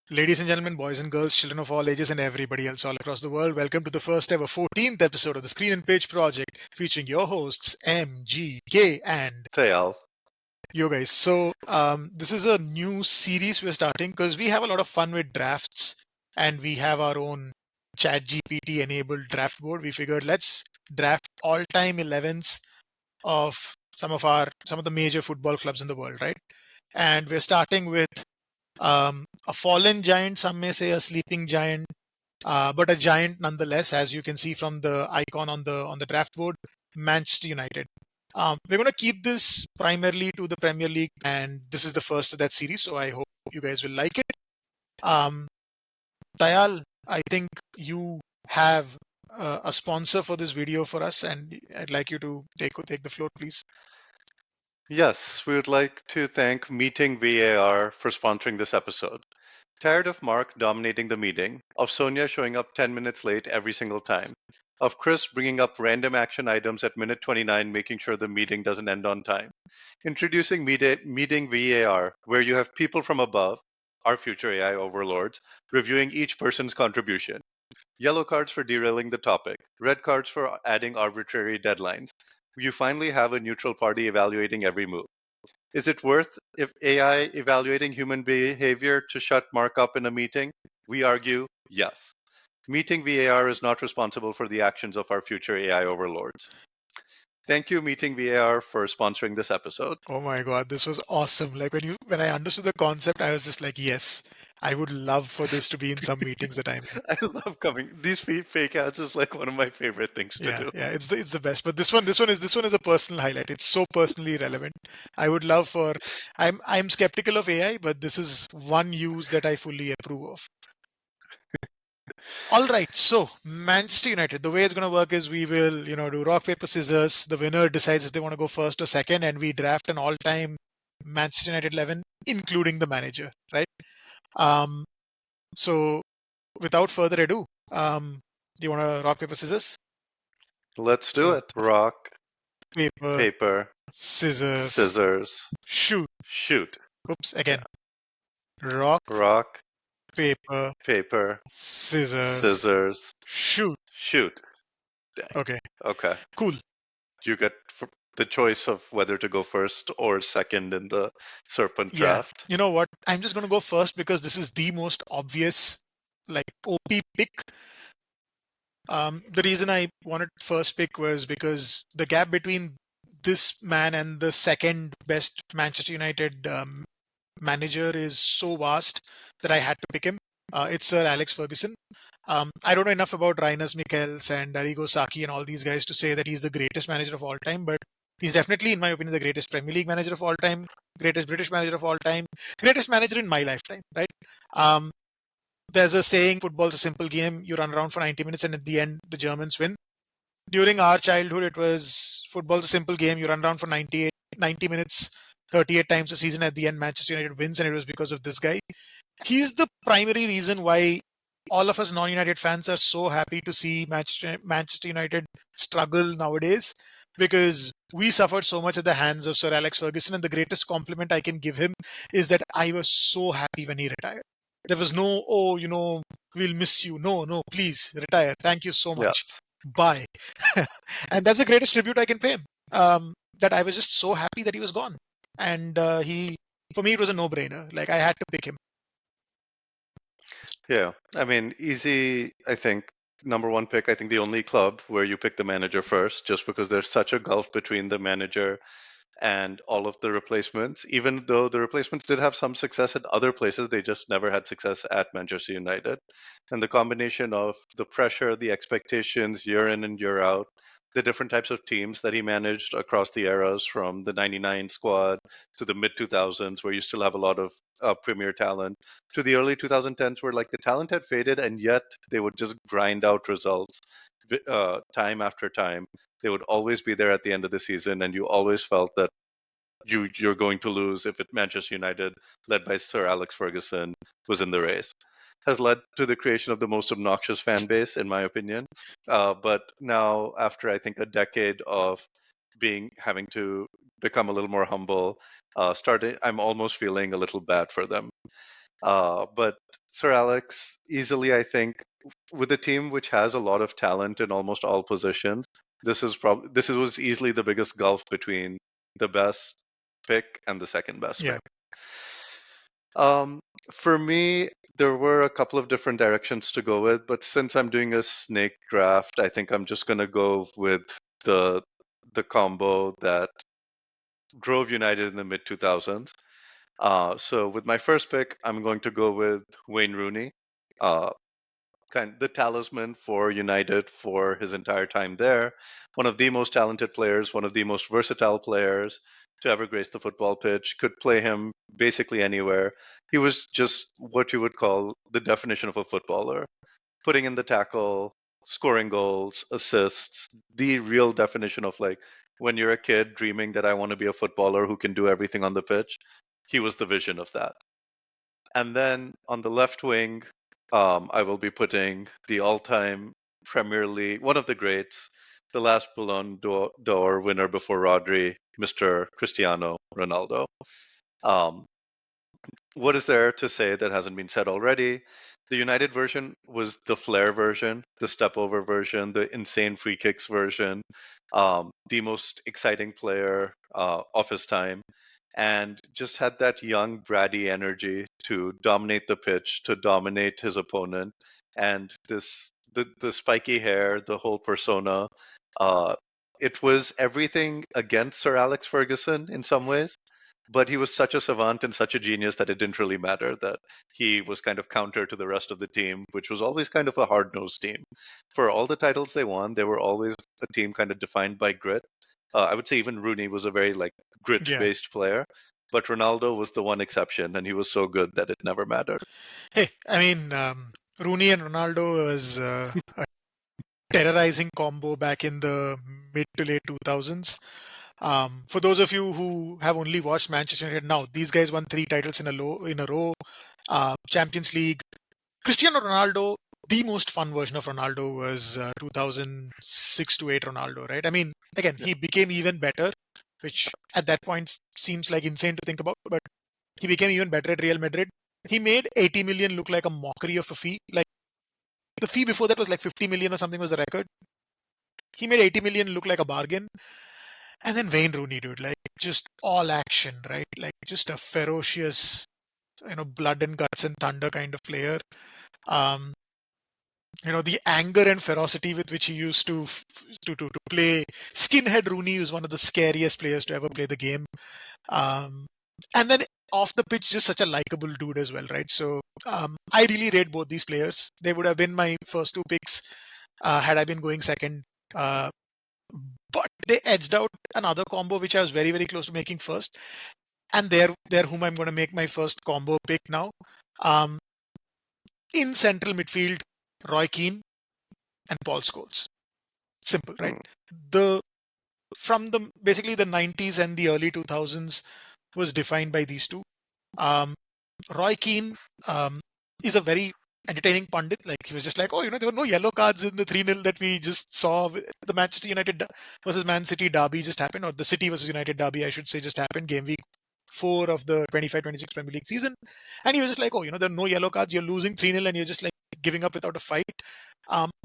Ladies and gentlemen, boys and girls, children of all ages, and everybody else all across the world, welcome to the first ever 14th episode of the Screen and Page Project featuring your hosts MGK and Tayal. you guys. This is a new series we're starting because we have a lot of fun with drafts and we have our own chat GPT enabled draft board. We figured let's draft all time 11s of some of the major football clubs in the world, right? And we're starting with a fallen giant, some may say a sleeping giant, but a giant nonetheless, as you can see from the icon on the draft board, Manchester United. We're going to keep this primarily to the Premier League, and this is the first of that series, so I hope you guys will like it. Um, Dayal, I think you have a sponsor for this video for us, and I'd like you to take the floor, please. Yes, we would like to thank Meeting VAR for sponsoring this episode. Tired of Mark dominating the meeting, of Sonia showing up 10 minutes late every single time, of Chris bringing up random action items at minute 29 making sure the meeting doesn't end on time. Introducing Meeting VAR, where you have people from above, our future AI overlords, reviewing each person's contribution. Yellow cards for derailing the topic, red cards for adding arbitrary deadlines. You finally have a neutral party evaluating every move. Is it worth if AI evaluating human behavior to shut Mark up in a meeting? We argue yes. Meeting VAR is not responsible for the actions of our future AI overlords. Thank you, Meeting VAR, for sponsoring this episode. Oh my God, this was awesome. Like when I understood the concept, I was just like, yes, I would love for this to be in some meetings that I'm in. I love coming. These fake ads is like one of my favorite things to Yeah, do. yeah, it's the best. But this one is a personal highlight. It's so personally relevant. I would love for I'm skeptical of AI, but this is one use that I fully approve of. All right, so Manchester United, the way it's going to work is we will, do rock, paper, scissors. The winner decides if they want to go first or second, and we draft an all-time Manchester United 11, including the manager, right? Um, so without further ado, do you want to rock, paper, scissors? Let's do So it. Rock, paper, paper, scissors, scissors, shoot. shoot. Oops, Yeah. again. Rock, Rock, paper, paper, scissors, scissors, shoot. shoot. Dang. Okay, Okay. cool. You get the choice of whether to go first or second in the Serpent Yeah, draft. you know what? I'm just going to go first because this is the most obvious, like, OP pick. The reason I wanted first pick was because the gap between this man and the second best Manchester United manager is so vast that I had to pick him. It's Sir Alex Ferguson. I don't know enough about Reiners Michels and Arrigo Sacchi and all these guys to say that he's the greatest manager of all time, but he's definitely, in my opinion, the greatest Premier League manager of all time, greatest British manager of all time, greatest manager in my lifetime, right? Um, there's a saying, football's a simple game. You run around for 90 minutes and at the end, the Germans win. During our childhood, it was football's a simple game. You run around for 90 minutes, 38 times a season. At the end, Manchester United wins, and it was because of this guy. He's the primary reason why all of us non-United fans are so happy to see Manchester United struggle nowadays, because we suffered so much at the hands of Sir Alex Ferguson, and the greatest compliment I can give him is that I was so happy when he retired. There was no, oh, we'll miss you. No, no, please retire. Thank you so much. Yes. Bye. And that's the greatest tribute I can pay him. That I was just so happy that he was gone. And for me, it was a no-brainer. Like, I had to pick him. Yeah. I mean, easy, I think, number one pick. I think the only club where you pick the manager first, just because there's such a gulf between the manager and all of the replacements. Even though the replacements did have some success at other places, they just never had success at Manchester United. And the combination of the pressure, the expectations year in and year out, the different types of teams that he managed across the eras from the 99 squad to the mid 2000s, where you still have a lot of premier talent, to the early 2010s, where like the talent had faded and yet they would just grind out results time after time. They would always be there at the end of the season, and you always felt that you're going to lose if Manchester United, led by Sir Alex Ferguson, was in the race. Has led to the creation of the most obnoxious fan base, in my opinion. But now, after I think a decade of having to become a little more humble, I'm almost feeling a little bad for them. But Sir Alex, easily, I think, with a team which has a lot of talent in almost all positions, was easily the biggest gulf between the best pick and the second best Yeah. pick. Um, for me, there were a couple of different directions to go with, but since I'm doing a snake draft, I think I'm just gonna go with the the combo that drove United in the mid 2000s. So with my first pick, I'm going to go with Wayne Rooney, uh, kind of the talisman for United for his entire time there. One of the most talented players, one of the most versatile players to ever grace the football pitch. Could play him basically anywhere. He was just what you would call the definition of a footballer, putting in the tackle, scoring goals, assists, the real definition of like when you're a kid dreaming that I want to be a footballer who can do everything on the pitch. He was the vision of that. And then on the left wing, I will be putting the all-time Premier League, one of the greats, the last d'Or winner before Rodri, Mr. Cristiano Ronaldo. Um, what is there to say that hasn't been said already? The United version was the flair version, the step over version, the insane free kicks version, the most exciting player of his time, and just had that young, bratty energy to dominate the pitch, to dominate his opponent, and the spiky hair, the whole persona. Uh, it was everything against Sir Alex Ferguson in some ways, but he was such a savant and such a genius that it didn't really matter that he was kind of counter to the rest of the team, which was always kind of a hard-nosed team. For all the titles they won, they were always a team kind of defined by grit. I would say even Rooney was a very like Yeah. grit-based player, but Ronaldo was the one exception, and he was so good that it never mattered. Hey, I mean, Rooney and Ronaldo was a terrorizing combo back in the mid to late 2000s. For those of you who have only watched Manchester United now, these guys won three titles in a row. Champions League. Cristiano Ronaldo, the most fun version of Ronaldo was 2006 to 8 Ronaldo, right? I mean, again, Yeah. he became even better, which at that point seems like insane to think about, but he became even better at Real Madrid. He made 80 million look like a mockery of a fee. Like the fee before that was like 50 million or something was the record. He made 80 million look like a bargain. And then Wayne Rooney, dude, like just all action, right? Like just a ferocious, blood and guts and thunder kind of player. Um, the anger and ferocity with which he used to play. Skinhead Rooney was one of the scariest players to ever play the game. Um, and then off the pitch, just such a likable dude as well, right? So I really rate both these players. They would have been my first two picks had I been going second. Uh, but they edged out another combo which I was very, very close to making first. And they're whom I'm going to make my first combo pick now. Um, in central midfield, Roy Keane and Paul Scholes. Simple, right? Mm. The from the basically the 90s and the early 2000s was defined by these two. Um, Roy Keane is a very entertaining pundit. Like he was just like, oh, there were no yellow cards in the 3-0 that we just saw. The Manchester United versus Man City derby just happened, or the City versus United derby, I should say, just happened. Game week 4 of the 25-26 Premier League season. And he was just like, oh, there are no yellow cards. You're losing 3-0 and you're just like giving up without a fight.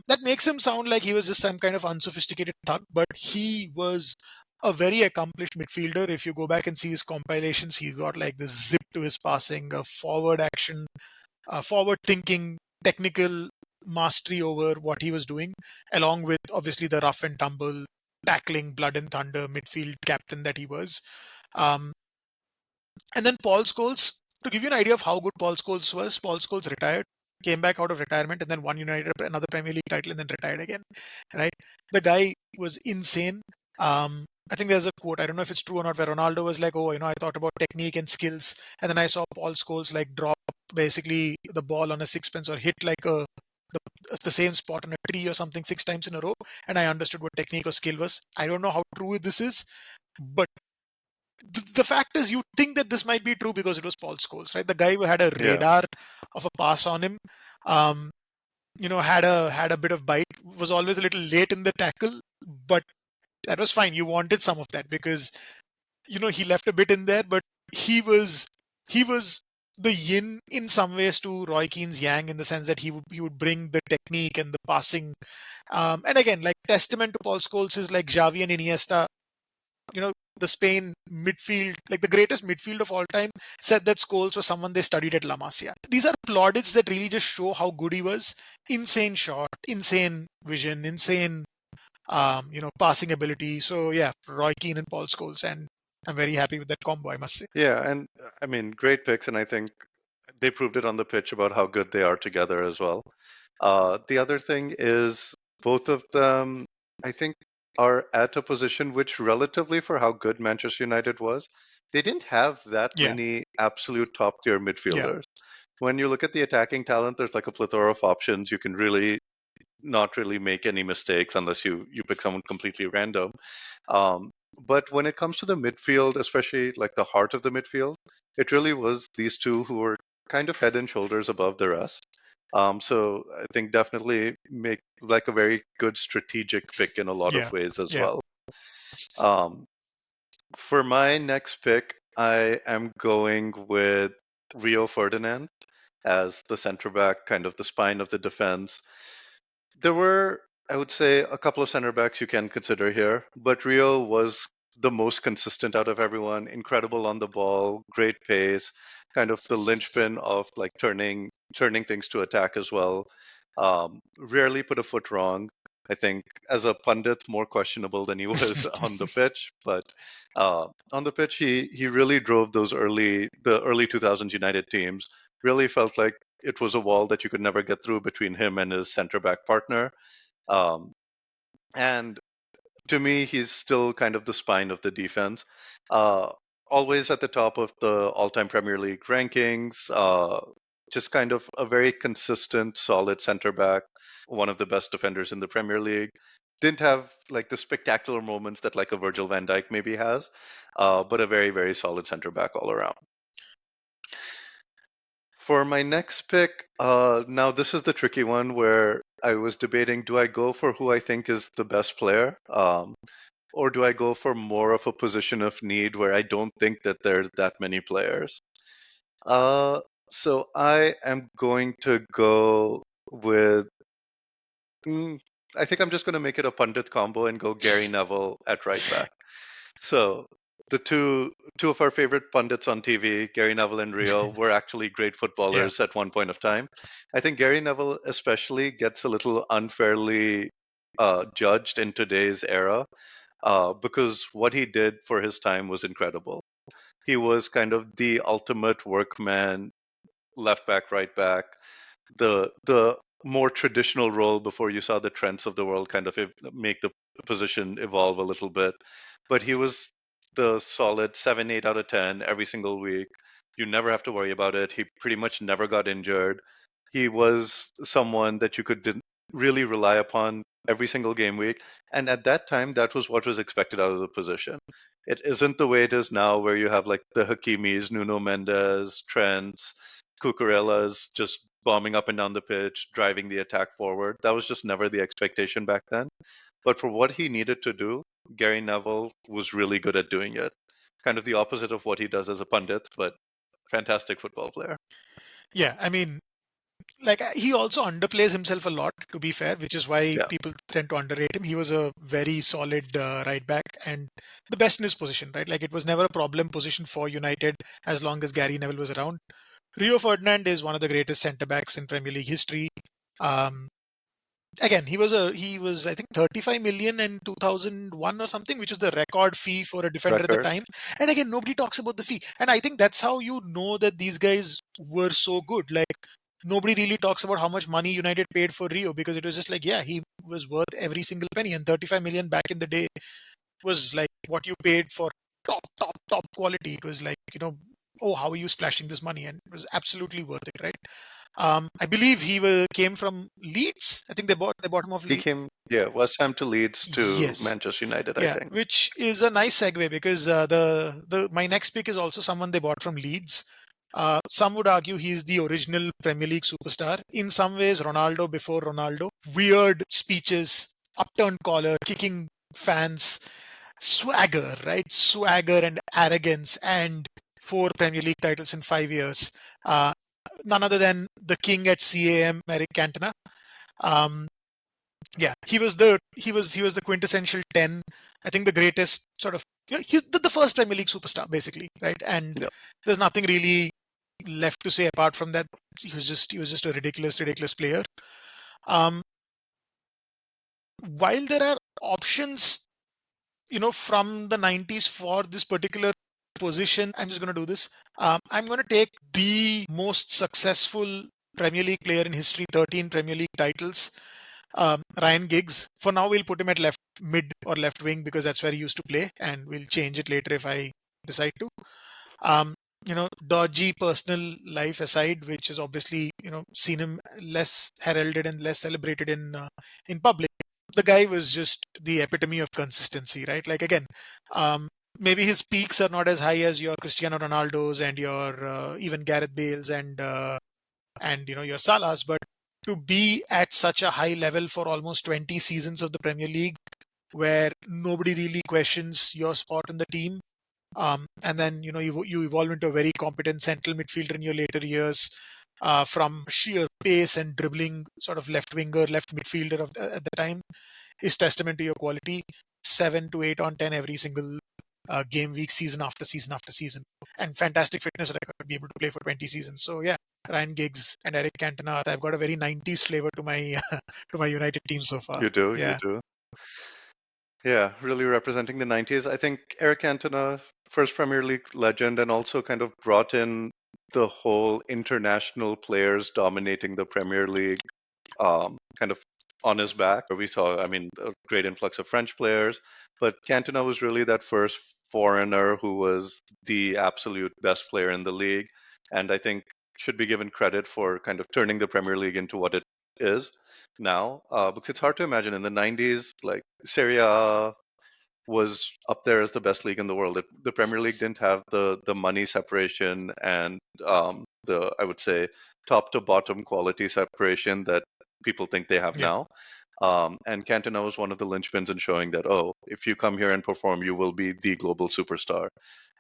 That makes him sound like he was just some kind of unsophisticated thug, but he was a very accomplished midfielder. If you go back and see his compilations, he's got like this zip to his passing, a forward action, forward thinking, technical mastery over what he was doing, along with obviously the rough and tumble, tackling, blood and thunder midfield captain that he was. Um, and then Paul Scholes, to give you an idea of how good Paul Scholes was, Paul Scholes retired, came back out of retirement, and then won United another Premier League title, and then retired again. Right? The guy was insane. I think there's a quote, I don't know if it's true or not, where Ronaldo was like, oh, I thought about technique and skills, and then I saw Paul Scholes like drop basically the ball on a sixpence or hit like the same spot on a tree or something 6 times in a row, and I understood what technique or skill was. I don't know how true this is, but the fact is, you think that this might be true because it was Paul Scholes, right? The guy who had a Yeah. radar of a pass on him, um, had a bit of bite, was always a little late in the tackle, but that was fine. You wanted some of that because he left a bit in there, but he was the yin in some ways to Roy Keane's yang, in the sense that he would bring the technique and the passing. And again, like testament to Paul Scholes is like Xavi and Iniesta, the Spain midfield, like the greatest midfield of all time, said that Scholes was someone they studied at La Masia. These are plaudits that really just show how good he was. Insane shot, insane vision, insane, passing ability. So yeah, Roy Keane and Paul Scholes, and I'm very happy with that combo, I must say. Yeah, and I mean, great picks, and I think they proved it on the pitch about how good they are together as well. The other thing is both of them, I think, are at a position which, relatively for how good Manchester United was, they didn't have that Yeah, many absolute top tier yeah, midfielders. When you look at the attacking talent, there's like a plethora of options. You can really not really make any mistakes unless you pick someone completely random. Um, but when it comes to the midfield, especially like the heart of the midfield, it really was these two who were kind of head and shoulders above the rest. So I think definitely make like a very good strategic pick in a lot of yeah, ways as yeah, well. Um, for my next pick, I am going with Rio Ferdinand as the center back, kind of the spine of the defense. There were, I would say, a couple of center backs you can consider here, but Rio was the most consistent out of everyone. Incredible on the ball, great pace, kind of the linchpin of like turning things to attack as well. Rarely put a foot wrong. I think as a pundit, more questionable than he was on the pitch, but on the pitch, he really drove the early 2000s United teams. Really felt like it was a wall that you could never get through between him and his center back partner. Um, and to me, he's still kind of the spine of the defense. Uh, Always at the top of the all-time Premier League rankings. Just kind of a very consistent, solid center back. One of the best defenders in the Premier League. Didn't have like the spectacular moments that like a Virgil van Dijk maybe has, but a very, very solid center back all around. For my next pick, now this is the tricky one where I was debating, do I go for who I think is the best player, or do I go for more of a position of need where I don't think that there's that many players? Uh, so I am going to go with, mm, I think I'm just going to make it a pundit combo and go Gary Neville at right back. So the two of our favorite pundits on TV, Gary Neville and Rio, were actually great yeah, footballers at one point of time. I think Gary Neville especially gets a little unfairly judged in today's era because what he did for his time was incredible. He was kind of the ultimate workman, left back, right back, the more traditional role before you saw the trends of the world kind of make the position evolve a little bit. But he was the solid 7, 8 out of 10 every single week. You never have to worry about it. He pretty much never got injured. He was someone that you could really rely upon every single game week. And at that time, that was what was expected out of the position. It isn't the way it is now, where you have like the Hakimis, Nuno Mendes, Trents, Cucurella's just bombing up and down the pitch, driving the attack forward. That was just never the expectation back then. But for what he needed to do, Gary Neville was really good at doing it. Kind of the opposite of what he does as a pundit, but fantastic football player. yeah. I mean, like he also underplays himself a lot, to be fair, which is why Yeah, people tend to underrate him. He was a very solid right back and the best in his position, right? Like it was never a problem position for United as long as Gary Neville was around. Rio Ferdinand is one of the greatest centre backs in Premier League history. Um, Again, he was I think 35 million in 2001 or something, which is the record fee for a defender at the record. time. And again, nobody talks about the fee, and I think that's how you know that these guys were so good. Like nobody really talks about how much money United paid for Rio, because it was just like, yeah, he was worth every single penny, and 35 million back in the day was like what you paid for top quality. It was like, oh, how are you splashing this money? And it was absolutely worth it, right? I believe came from Leeds. I think they bought him off He Leeds. came, yeah, West Ham to Leeds to Yes, Manchester United, I yeah, think. which is a nice segue, because the my next pick is also someone they bought from Leeds. Some would argue he's the original Premier League superstar. In some ways, Ronaldo before Ronaldo. Weird speeches, upturned collar, kicking fans, swagger, right? Swagger and arrogance, and 4 Premier League titles in 5 years. Uh, None other than the king at CAM, Eric Cantona. Um, yeah, he was the quintessential 10. I think the greatest sort of, he's the first Premier League superstar basically, right? And Yeah. there's nothing really left to say apart from that. He was just a ridiculous player. Um, while there are options, from the 90s for this particular position, I'm just going to do this. I'm going to take the most successful Premier League player in history, 13 Premier League titles, Ryan Giggs. For now, we'll put him at left mid or left wing because that's where he used to play, and we'll change it later if I decide to. Um, Dodgy personal life aside, which is obviously seen him less heralded and less celebrated in public. The guy was just the epitome of consistency, right? Like again, um, maybe his peaks are not as high as your Cristiano Ronaldo's and your even Gareth Bale's and your Salah's, but to be at such a high level for almost 20 seasons of the Premier League, where nobody really questions your spot in the team, and then you evolve into a very competent central midfielder in your later years, from sheer pace and dribbling, sort of left winger, left midfielder at the time, is testament to your quality. 7 to 8 on 10 every single game week, season after season after season, and fantastic fitness record to be able to play for 20 seasons. So yeah, Ryan Giggs and Eric Cantona. I've got a very 90s flavor to my to my United team so far. You do, you Yeah, do. Yeah, really representing the 90s. I think Eric Cantona, first Premier League legend, and also kind of brought in the whole international players dominating the Premier League kind of on his back. We saw, I mean, a great influx of French players, but Cantona was really that first foreigner who was the absolute best player in the league, and I think should be given credit for kind of turning the Premier League into what it is now. Because it's hard to imagine in the 90s, like Serie A was up there as the best league in the world. The Premier League didn't have the money separation and the, I would say, top to bottom quality separation that people think they have yeah, now. And Cantona was one of the linchpins in showing that, oh, if you come here and perform, you will be the global superstar.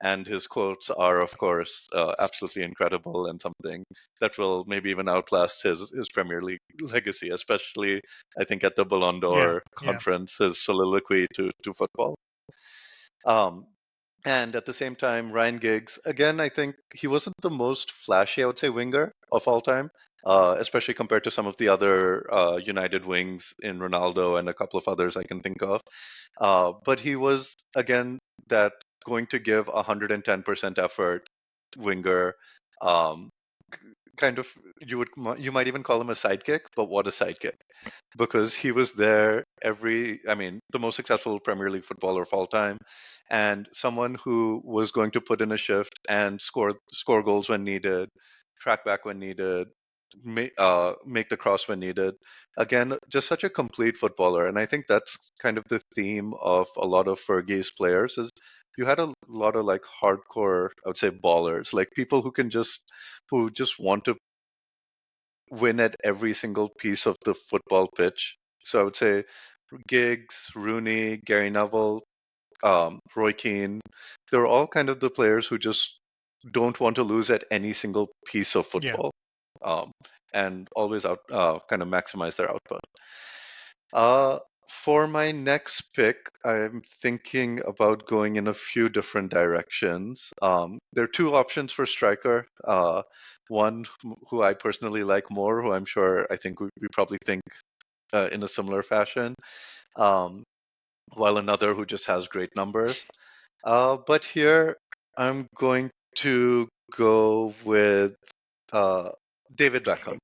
And his quotes are, of course, absolutely incredible and something that will maybe even outlast his Premier League legacy, especially, I think, at the Ballon yeah, d'Or yeah, conference, his soliloquy to football. Um, and at the same time, Ryan Giggs, again, I think he wasn't the most flashy, I would say, winger of all time, especially compared to some of the other United wings in Ronaldo and a couple of others I can think of. But he was, again, that going to give 110% effort winger. Um, kind of, you might even call him a sidekick, but what a sidekick, because he was there I mean, the most successful Premier League footballer of all time, and someone who was going to put in a shift and score goals when needed, track back when needed, make the cross when needed. Again, just such a complete footballer, and I think that's kind of the theme of a lot of Fergie's players is you had a lot of like hardcore, I would say, ballers, like people who just want to win at every single piece of the football pitch. So I would say Giggs, Rooney, Gary Neville, Roy Keane, they're all kind of the players who just don't want to lose at any single piece of yeah, football, um, and always kind of maximize their output. Uh, for my next pick, I'm thinking about going in a few different directions. There are two options for striker. One who I personally like more, who I'm sure I think we probably think in a similar fashion, um, while another who just has great numbers. But here I'm going to go with uh, David Beckham.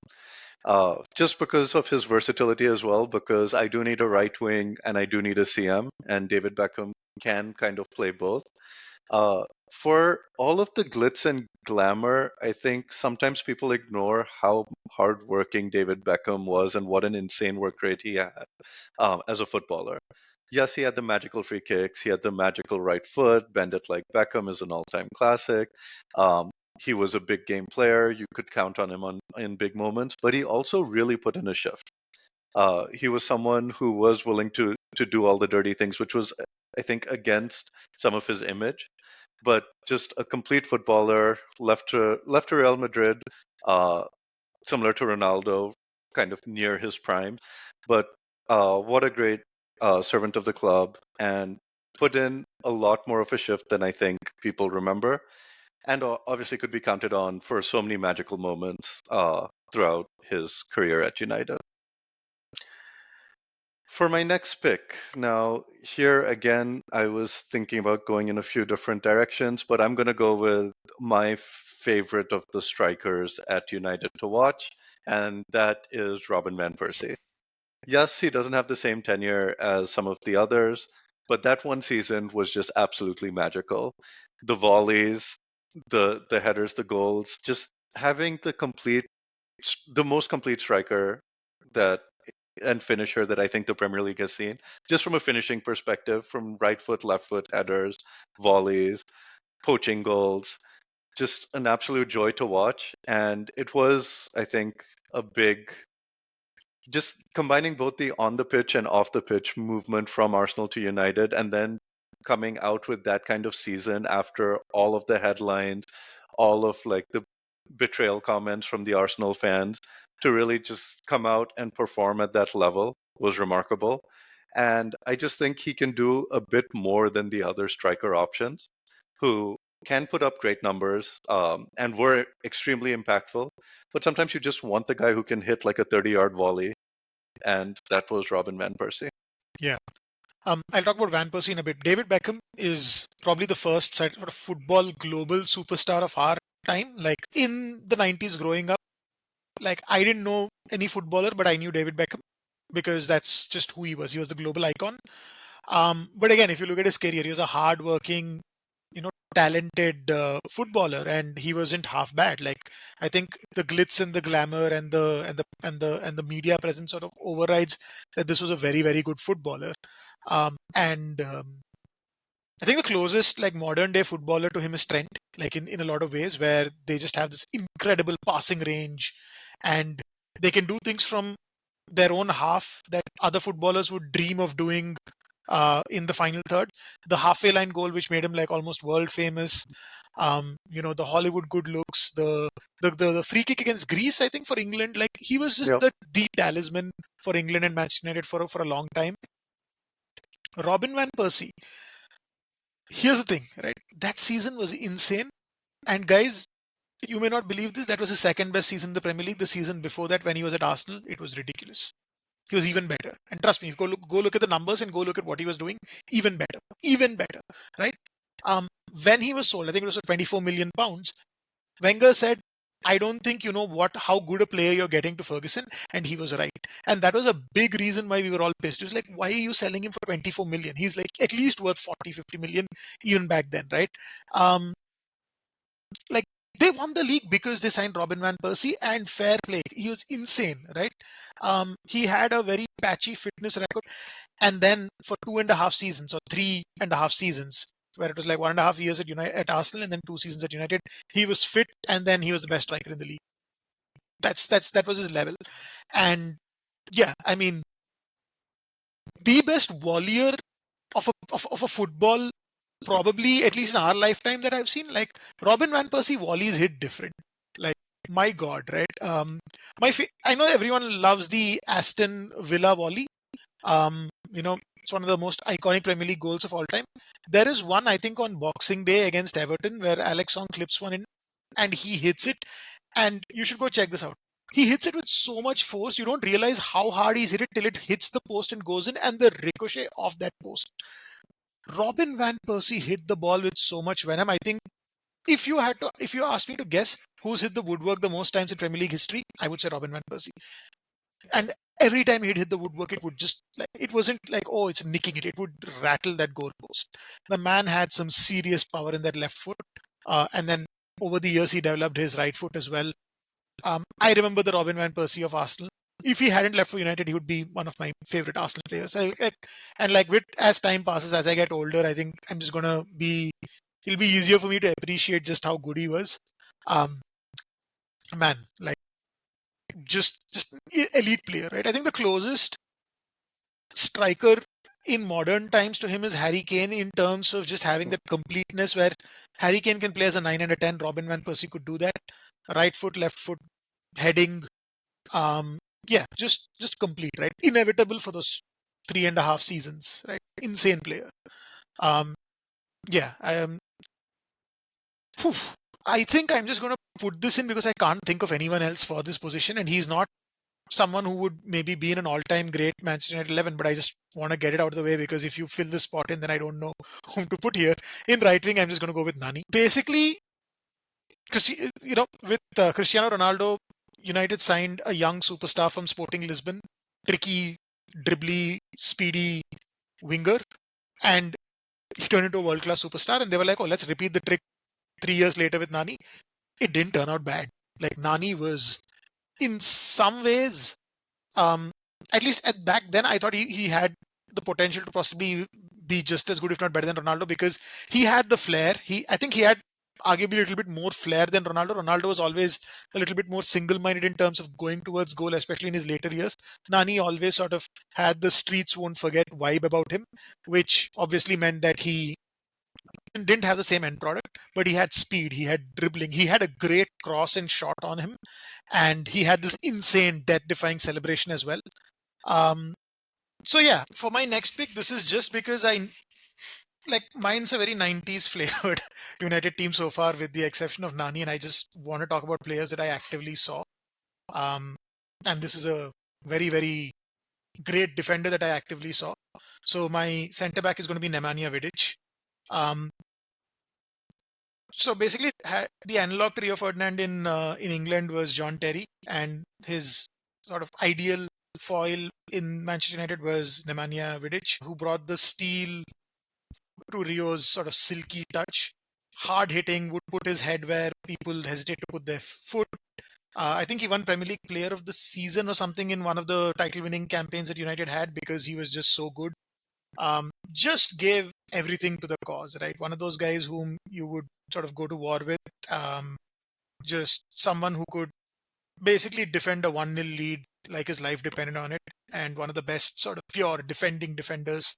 Just because of his versatility as well, because I do need a right wing and I do need a CM, and David Beckham can kind of play both. Uh, for all of the glitz and glamour, I think sometimes people ignore how hardworking David Beckham was and what an insane work rate he had as a footballer. Yes, he had the magical free kicks, he had the magical right foot, Bend It Like Beckham is an all time classic. Um, he was a big game player. You could count on him in big moments, but he also really put in a shift. He was someone who was willing to do all the dirty things, which was, I think, against some of his image. but just a complete footballer, left to Real Madrid, uh, similar to Ronaldo, kind of near his prime. But what a great servant of the club, and put in a lot more of a shift than I think people remember, and obviously could be counted on for so many magical moments throughout his career at United. For my next pick, now here again, I was thinking about going in a few different directions, but I'm going to go with my favorite of the strikers at United to watch, and that is Robin Van Persie. Yes, he doesn't have the same tenure as some of the others, but that one season was just absolutely magical. The volleys, the headers, the goals, just having the most complete striker that and finisher that I think the Premier League has seen, just from a finishing perspective, from right foot, left foot headers, volleys, poaching goals, just an absolute joy to watch. And it was, I think, a big, just combining both the on the pitch and off the pitch movement from Arsenal to United, and then coming out with that kind of season after all of the headlines, all of like the betrayal comments from the Arsenal fans, to really just come out and perform at that level was remarkable. And I just think he can do a bit more than the other striker options who can put up great numbers and were extremely impactful. But sometimes you just want the guy who can hit like a 30-yard volley, and that was Robin Van Persie. Yeah. I'll talk about Van Persie in a bit. David Beckham is probably the first sort of football global superstar of our time. Like in the 90s growing up, like I didn't know any footballer, but I knew David Beckham because that's just who he was. He was the global icon. But again, if you look at his career, he was a hard-working, talented footballer, and he wasn't half bad. Like I think the glitz and the glamour and the media presence sort of overrides that this was a very very good footballer. And I think the closest like modern day footballer to him is Trent, like in a lot of ways, where they just have this incredible passing range and they can do things from their own half that other footballers would dream of doing in the final third. The halfway line goal, which made him like almost world famous. The Hollywood good looks, the free kick against Greece, I think for England, like he was just Yep. the talisman for England and Manchester United for a long time. Robin van Persie. Here's the thing, right? That season was insane. And guys, you may not believe this. That was his second best season in the Premier League. The season before that, when he was at Arsenal, it was ridiculous. He was even better. And trust me, go look at the numbers and go look at what he was doing. Even better, right? When he was sold, I think it was for 24 million pounds. Wenger said, "I don't think you know how good a player you're getting to Ferguson," and he was right. And that was a big reason why we were all pissed. It was like, why are you selling him for 24 million? He's like at least worth 40, 50 million even back then, right? Um, like they won the league because they signed Robin van Persie, and fair play. He was insane, right? He had a very patchy fitness record, and then for 2.5 seasons or 3.5 seasons, where it was like 1.5 years at United at Arsenal and then 2 seasons at United, he was fit, and then he was the best striker in the league. That was his level, and yeah, I mean the best volleyer of a football probably at least in our lifetime that I've seen. Like Robin van Persie volleys hit different. Like my God, right? I know everyone loves the Aston Villa volley. It's one of the most iconic Premier League goals of all time. There is one I think on Boxing Day against Everton where Alex Song clips one in and he hits it, and you should go check this out. He hits it with so much force, you don't realize how hard he's hit it till it hits the post and goes in, and the ricochet of that post. Robin van Persie hit the ball with so much venom. I think if you asked me to guess who's hit the woodwork the most times in Premier League history, I would say Robin van Persie. And every time he'd hit the woodwork, it would just like it wasn't like, oh, it's nicking it. It would rattle that goalpost. The man had some serious power in that left foot, and then over the years he developed his right foot as well. I remember the Robin van Persie of Arsenal. If he hadn't left for United, he would be one of my favorite Arsenal players. And like with as time passes, as I get older, I think I'm just gonna be. It'll be easier for me to appreciate just how good he was. Um, Man, like just elite player, right? I think the closest striker in modern times to him is Harry Kane in terms of just having that completeness where Harry Kane can play as a 9 and a 10. Robin Van Persie could do that. Right foot, left foot, heading. Um, yeah, just complete, right? Inevitable for those 3.5 seasons, right? Insane player. Um, yeah, phew, I think I'm just going to put this in because I can't think of anyone else for this position, and he's not someone who would maybe be in an all-time great Manchester United 11, but I just want to get it out of the way because if you fill this spot in, then I don't know whom to put here. In right wing, I'm just going to go with Nani. Basically, with Cristiano Ronaldo, United signed a young superstar from Sporting Lisbon, tricky, dribbly, speedy winger, and he turned into a world-class superstar. And they were like, "Oh, let's repeat the trick 3 years later with Nani." It didn't turn out bad. Like Nani was, in some ways, um, at least at back then, I thought he had the potential to possibly be just as good, if not better than Ronaldo, because he had the flair. I think he had arguably a little bit more flair than Ronaldo. Ronaldo was always a little bit more single-minded in terms of going towards goal, especially in his later years. Nani always sort of had the streets won't forget vibe about him, which obviously meant that he didn't have the same end product, but he had speed, he had dribbling, he had a great cross and shot on him, and he had this insane death-defying celebration as well. Um, so yeah, for my next pick, this is just because I like mine's a very 90s flavored United team so far, with the exception of Nani, and I just want to talk about players that I actively saw. Um, and this is a very, very great defender that I actively saw. So my centre back is going to be Nemanja Vidic. Um, so basically, the analog to Rio Ferdinand in England was John Terry, and his sort of ideal foil in Manchester United was Nemanja Vidic, who brought the steel to Rio's sort of silky touch. Hard hitting, would put his head where people hesitate to put their foot. I think he won Premier League Player of the Season or something in one of the title-winning campaigns that United had because he was just so good. Just gave everything to the cause, right? One of those guys whom you would sort of go to war with. Just someone who could basically defend a 1-0 lead like his life depended on it, and one of the best sort of pure defending defenders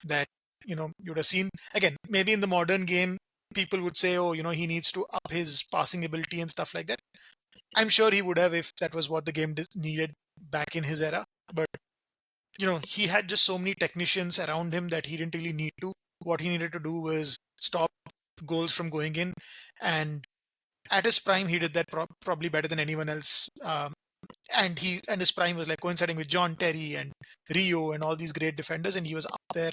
that you would have seen. Again, maybe in the modern game, people would say, oh, he needs to up his passing ability and stuff like that. I'm sure he would have if that was what the game needed back in his era. But he had just so many technicians around him that he didn't really need to. What he needed to do was stop goals from going in, and at his prime, he did that probably better than anyone else. And his prime was like coinciding with John Terry and Rio and all these great defenders, and he was up there.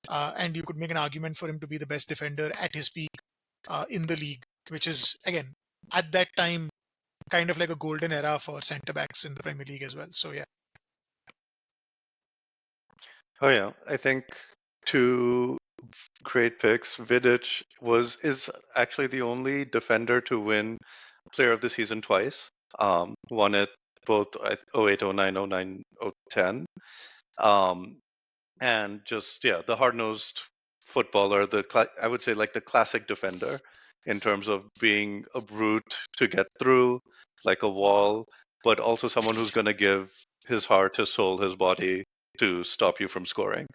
And you could make an argument for him to be the best defender at his peak in the league, which is again at that time kind of like a golden era for centre backs in the Premier League as well. So yeah. Oh yeah, I think two great picks. Vidic is actually the only defender to win Player of the Season twice. Won it both at 08, 09, 09, 010. And just the hard-nosed footballer, I would say like the classic defender in terms of being a brute to get through, like a wall, but also someone who's going to give his heart, his soul, his body to stop you from scoring.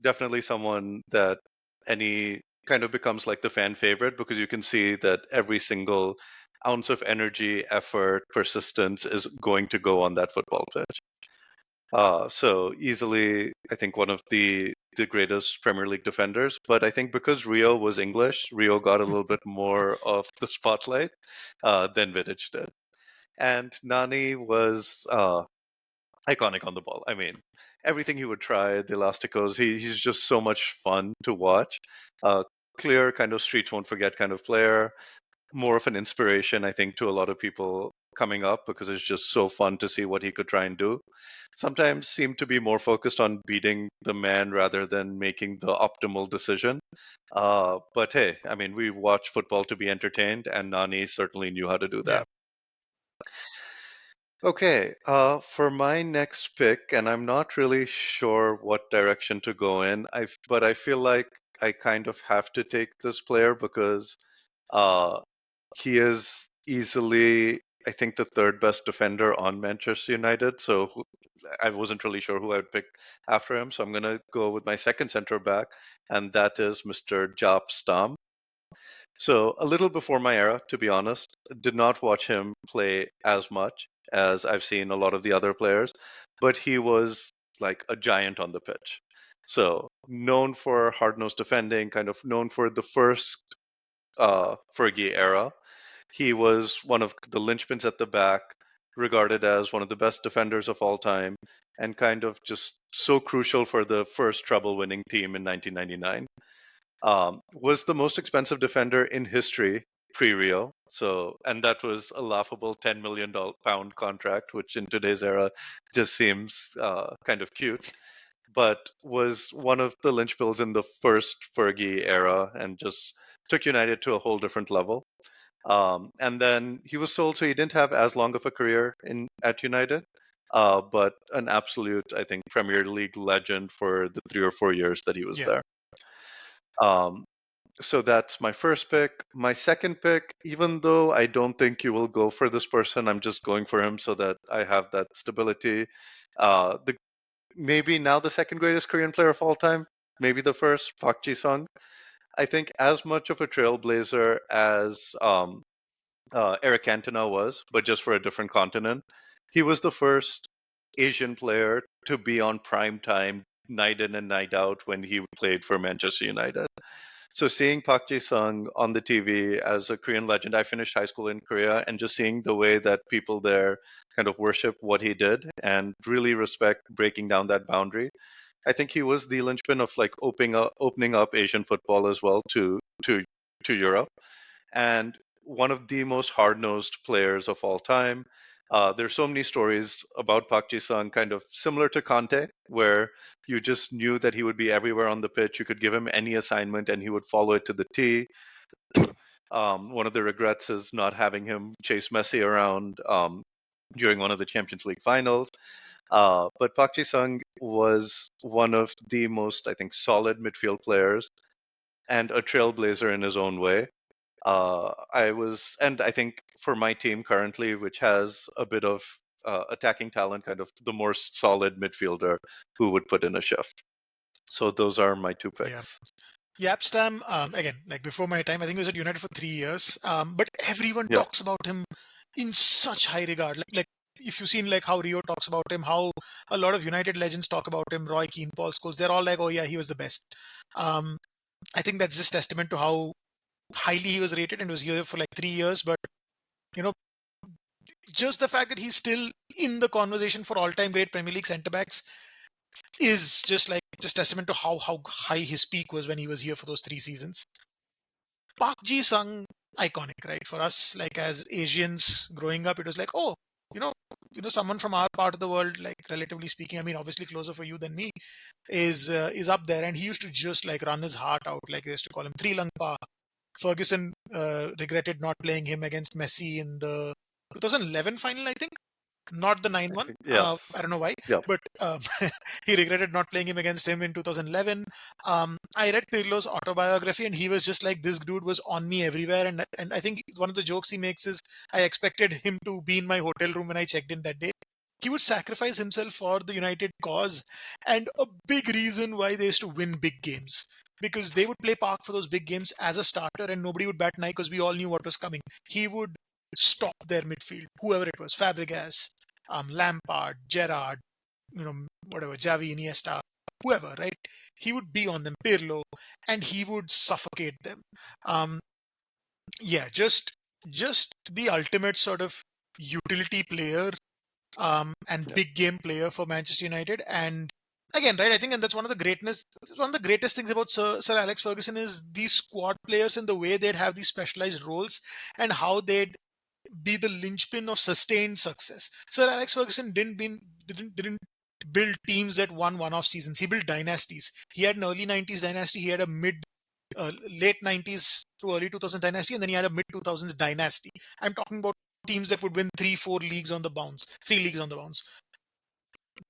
Definitely someone that any kind of becomes like the fan favorite because you can see that every single ounce of energy, effort, persistence is going to go on that football pitch. So easily, I think one of the greatest Premier League defenders. But I think because Rio was English, Rio got a little bit more of the spotlight than Vidic did. And Nani was iconic on the ball. I mean, everything he would try, the Elasticos, he's just so much fun to watch. Clear kind of streets won't forget kind of player. More of an inspiration, I think, to a lot of people coming up because it's just so fun to see what he could try and do. Sometimes seem to be more focused on beating the man rather than making the optimal decision. But hey, I mean, we watch football to be entertained, and Nani certainly knew how to do Yeah. that. Okay, for my next pick, and I'm not really sure what direction to go in, but I feel like I kind of have to take this player because uh, he is easily, I think, the third best defender on Manchester United. So I wasn't really sure who I would pick after him. So I'm going to go with my second center back, and that is Mr. Jaap Stam. So a little before my era, to be honest, did not watch him play as much as I've seen a lot of the other players, but he was like a giant on the pitch. So known for hard-nosed defending, kind of known for the first Fergie era. He was one of the linchpins at the back, regarded as one of the best defenders of all time, and kind of just so crucial for the first treble-winning team in 1999. Was the most expensive defender in history pre-Rio. So, and that was a laughable £10 million contract, which in today's era just seems kind of cute. But was one of the linchpins in the first Fergie era, and just took United to a whole different level. And then he was sold, so he didn't have as long of a career in at United, but an absolute, I think, Premier League legend for the 3 or 4 years that he was Yeah. there. Um, so that's my first pick. My second pick, even though I don't think you will go for this person, I'm just going for him so that I have that stability. The maybe now the second greatest Korean player of all time, maybe the first, Park Ji-sung. I think as much of a trailblazer as Eric Cantona was, but just for a different continent. He was the first Asian player to be on prime time night in and night out when he played for Manchester United. So seeing Park Ji-sung on the TV as a Korean legend, I finished high school in Korea, and just seeing the way that people there kind of worship what he did and really respect breaking down that boundary. I think he was the linchpin of like opening up Asian football as well to Europe, and one of the most hard-nosed players of all time. There's so many stories about Park Ji-sung, kind of similar to Conte, where you just knew that he would be everywhere on the pitch. You could give him any assignment, and he would follow it to the T. One of the regrets is not having him chase Messi around during one of the Champions League finals. But Park Ji-sung was one of the most, I think, solid midfield players and a trailblazer in his own way. And I think for my team currently, which has a bit of attacking talent, kind of the more solid midfielder who would put in a shift. So those are my two Yeah. picks. Yapstam, again, like before my time, I think he was at United for 3 years. But everyone Yeah, talks about him in such high regard. Like if you've seen like how Rio talks about him, how a lot of United legends talk about him, Roy Keane, Paul Scholes, they're all like, oh yeah, he was the best. Um, I think that's just testament to how highly he was rated and was here for like 3 years. But you know, just the fact that he's still in the conversation for all-time great Premier League centre backs is just testament to how high his peak was when he was here for those 3 seasons. Park Ji Sung, iconic, right? For us, like as Asians growing up, it was like, oh, you know, someone from our part of the world, like relatively speaking, I mean, obviously closer for you than me, is up there, and he used to just like run his heart out, like they used to call him Three Langpa. Ferguson regretted not playing him against Messi in the 2011 final, I think, not the 9 I one. think yes. I don't know why, Yeah, but he regretted not playing him against him in 2011. I read Pirlo's autobiography, and he was just like, this dude was on me everywhere. And I think one of the jokes he makes is, I expected him to be in my hotel room when I checked in that day. He would sacrifice himself for the United cause, and a big reason why they used to win big games. Because they would play Park for those big games as a starter, and nobody would bat an eye because we all knew what was coming. He would stop their midfield, whoever it was, Fabregas, Lampard, Gerrard, whatever, Javi, Iniesta, whoever, right? He would be on them, Pirlo, and he would suffocate them. Um, yeah, just the ultimate sort of utility player and yeah, big game player for Manchester United. And again, right, I think, and that's one of the greatest things about Sir Alex Ferguson is these squad players and the way they'd have these specialized roles and how they'd be the linchpin of sustained success. Sir Alex Ferguson didn't build teams that won one-off seasons. He built dynasties. He had an early 90s dynasty. He had a late 90s to early 2000s dynasty, and then he had a mid 2000s dynasty. I'm talking about teams that would win 3 leagues on the bounce.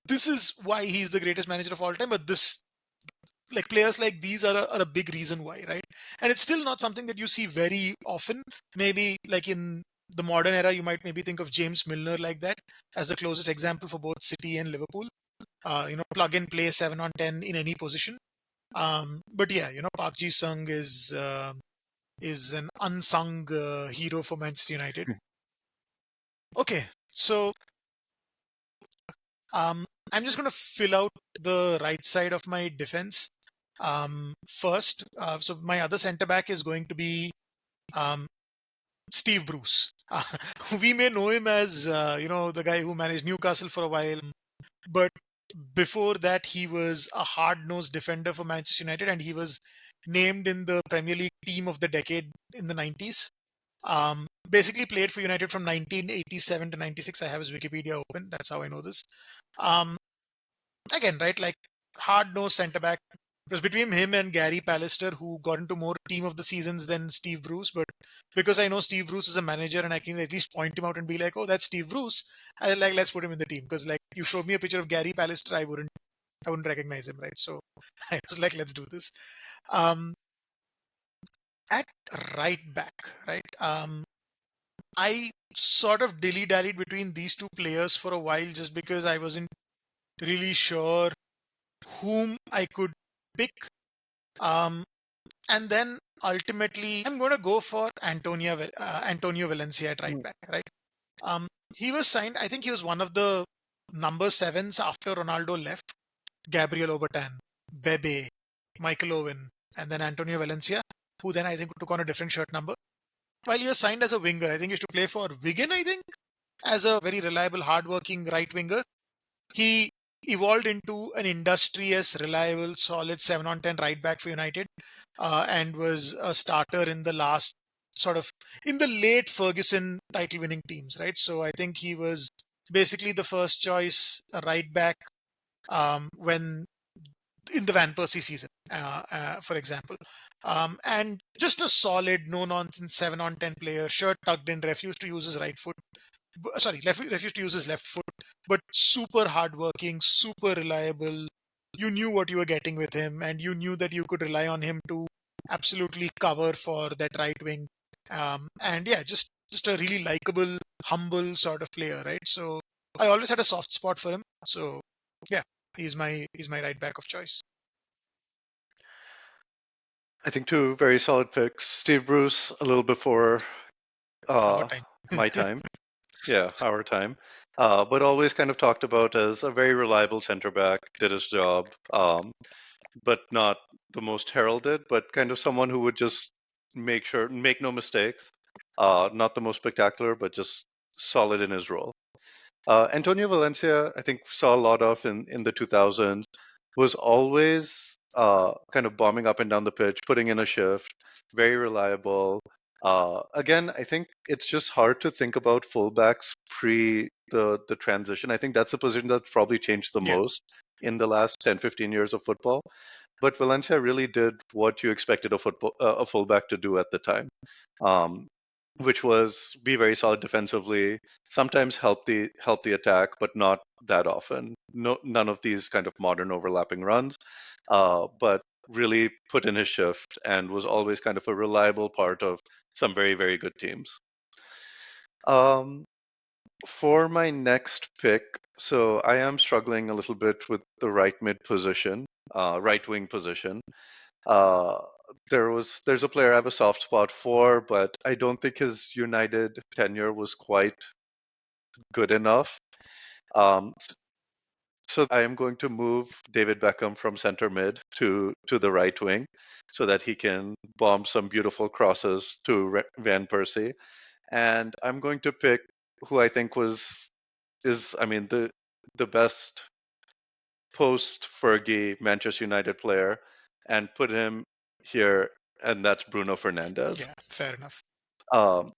This is why he's the greatest manager of all time. But this, like players like these are a big reason why, right? And it's still not something that you see very often. Maybe like in the modern era, you might maybe think of James Milner like that as the closest example for both City and Liverpool. plug and play 7 on 10 in any position. But yeah, Park Ji-sung is an unsung hero for Manchester United. Okay, so I'm just going to fill out the right side of my defense first. So my other centre back is going to be um, Steve Bruce. We may know him as the guy who managed Newcastle for a while, but before that he was a hard-nosed defender for Manchester United, and he was named in the Premier League Team of the Decade in the 90s. Basically played for United from 1987 to 96. I have his Wikipedia open. That's how I know this. Um, Again, right, like hard-nosed centre back. It was between him and Gary Pallister, who got into more team of the seasons than Steve Bruce. But because I know Steve Bruce is a manager and I can at least point him out and be like, oh, that's Steve Bruce, let's put him in the team. Because like you showed me a picture of Gary Pallister, I wouldn't recognize him, right? So I was like, let's do this. Um, at right back, right? I sort of dilly-dallied between these two players for a while just because I wasn't really sure whom I could pick. Um, and then ultimately, I'm going to go for Antonio Valencia at right back, right? Um, he was signed, I think he was one of the number sevens after Ronaldo left. Gabriel Obertan, Bebe, Michael Owen, and then Antonio Valencia, who then I think took on a different shirt number. While he was signed as a winger, I think he used to play for Wigan, I think, as a very reliable, hardworking right winger. He evolved into an industrious, reliable, solid 7 on 10 right back for United, and was a starter in the last in the late Ferguson title winning teams, right? So I think he was basically the first choice right back when in the Van Persie season, for example. And just a solid, no nonsense 7 on 10 player, shirt tucked in, refused to use his right foot. Sorry, refused to use his left foot, but super hardworking, super reliable. You knew what you were getting with him, and you knew that you could rely on him to absolutely cover for that right wing. And yeah, just a really likable, humble sort of player, right? So I always had a soft spot for him. So yeah, he's my right back of choice. I think two very solid picks. Steve Bruce, a little before Our uh, time. my time. Yeah, our time. But always kind of talked about as a very reliable center back, did his job, but not the most heralded, but kind of someone who would just make no mistakes. Not the most spectacular, but just solid in his role. Antonio Valencia, I think, saw a lot of in the 2000s, was always kind of bombing up and down the pitch, putting in a shift, very reliable. Again, I think it's just hard to think about fullbacks pre the transition. I think that's a position that's probably changed the Yeah, most in the last 10, 15 years of football. But Valencia really did what you expected a fullback to do at the time. Um, which was be very solid defensively, sometimes help the attack, but not that often. No, none of these kind of modern overlapping runs, but really put in his shift and was always kind of a reliable part of some very very good teams. Um, for my next pick, so I am struggling a little bit with the right mid position, right wing position. Uh, there's a player I have a soft spot for, but I don't think his United tenure was quite good enough. Um, so I am going to move David Beckham from center mid to the right wing, so that he can bomb some beautiful crosses to Van Persie. And I'm going to pick who I think is I mean the best post Fergie Manchester United player, and put him here, and that's Bruno Fernandes. yeah, fair enough. Um,